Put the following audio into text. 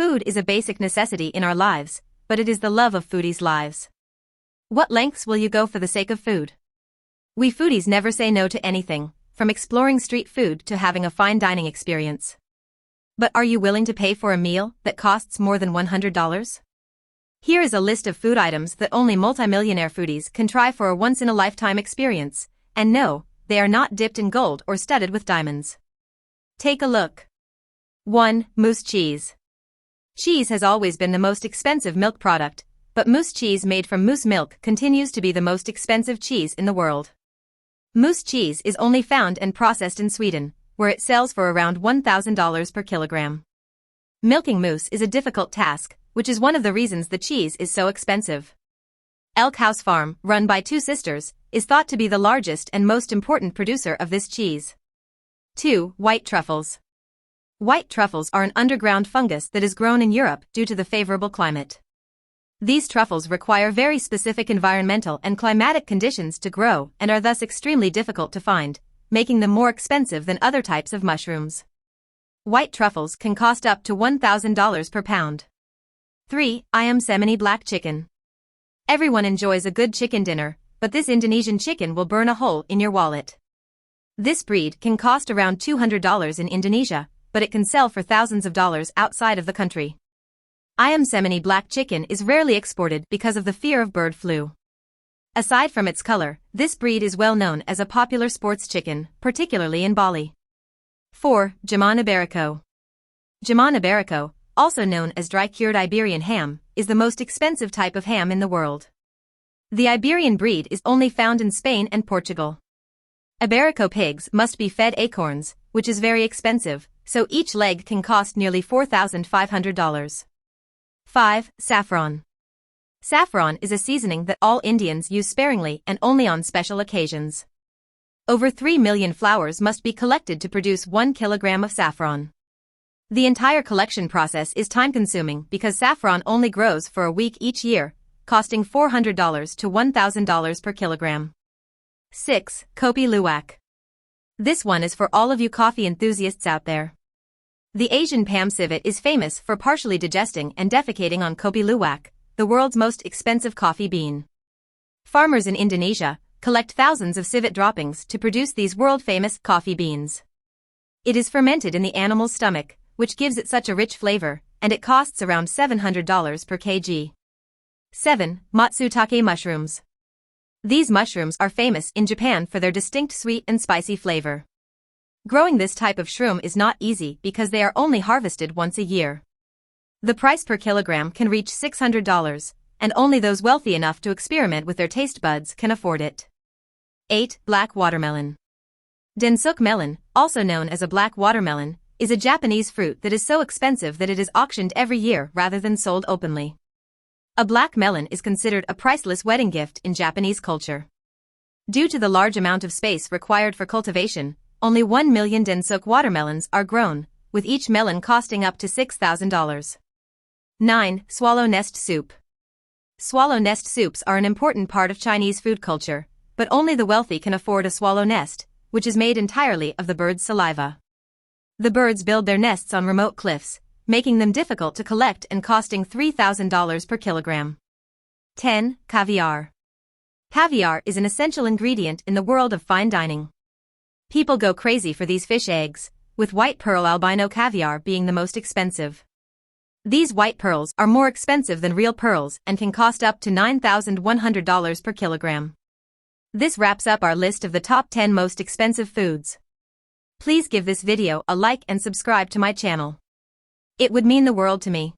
Food is a basic necessity in our lives, but it is the love of foodies' lives. What lengths will you go for the sake of food? We foodies never say no to anything, from exploring street food to having a fine dining experience. But are you willing to pay for a meal that costs more than $100? Here is a list of food items that only multimillionaire foodies can try for a once-in-a-lifetime experience, and no, they are not dipped in gold or studded with diamonds. Take a look. 1. Mousse cheese. Cheese has always been the most expensive milk product, but mousse cheese made from mousse milk continues to be the most expensive cheese in the world. Mousse cheese is only found and processed in Sweden, where it sells for around $1,000 per kilogram. Milking mousse is a difficult task, which is one of the reasons the cheese is so expensive. Elk House Farm, run by two sisters, is thought to be the largest and most important producer of this cheese. 2. White truffles. White truffles are an underground fungus that is grown in Europe due to the favorable climate. These truffles require very specific environmental and climatic conditions to grow and are thus extremely difficult to find, making them more expensive than other types of mushrooms. White truffles can cost up to $1,000 per pound. 3. Ayam Cemani black chicken. Everyone enjoys a good chicken dinner, but this Indonesian chicken will burn a hole in your wallet. This breed can cost around $200 in Indonesia, but it can sell for thousands of dollars outside of the country. Ayam Cemani black chicken is rarely exported because of the fear of bird flu. Aside from its color, this breed is well known as a popular sports chicken, particularly in Bali. 4. Jamón Ibérico. Jamón Ibérico, also known as dry-cured Iberian ham, is the most expensive type of ham in the world. The Iberian breed is only found in Spain and Portugal. Iberico pigs must be fed acorns, which is very expensive, so each leg can cost nearly $4,500. 5. Saffron. Saffron is a seasoning that all Indians use sparingly and only on special occasions. Over 3 million flowers must be collected to produce 1 kilogram of saffron. The entire collection process is time-consuming because saffron only grows for a week each year, costing $400 to $1,000 per kilogram. 6. Kopi Luwak. This one is for all of you coffee enthusiasts out there. The Asian Palm civet is famous for partially digesting and defecating on Kopi Luwak, the world's most expensive coffee bean. Farmers in Indonesia collect thousands of civet droppings to produce these world-famous coffee beans. It is fermented in the animal's stomach, which gives it such a rich flavor, and it costs around $700 per kg. 7. Matsutake mushrooms. These mushrooms are famous in Japan for their distinct sweet and spicy flavor. Growing this type of shroom is not easy because they are only harvested once a year. The price per kilogram can reach $600, and only those wealthy enough to experiment with their taste buds can afford it. 8. Black watermelon. Densuk melon, also known as a black watermelon, is a Japanese fruit that is so expensive that it is auctioned every year rather than sold openly. A black melon is considered a priceless wedding gift in Japanese culture. Due to the large amount of space required for cultivation, only 1 million Densuk watermelons are grown, with each melon costing up to $6,000. 9. Swallow nest soup. Swallow nest soups are an important part of Chinese food culture, but only the wealthy can afford a swallow nest, which is made entirely of the bird's saliva. The birds build their nests on remote cliffs, making them difficult to collect and costing $3,000 per kilogram. 10. Caviar. Caviar is an essential ingredient in the world of fine dining. People go crazy for these fish eggs, with white pearl albino caviar being the most expensive. These white pearls are more expensive than real pearls and can cost up to $9,100 per kilogram. This wraps up our list of the top 10 most expensive foods. Please give this video a like and subscribe to my channel. It would mean the world to me.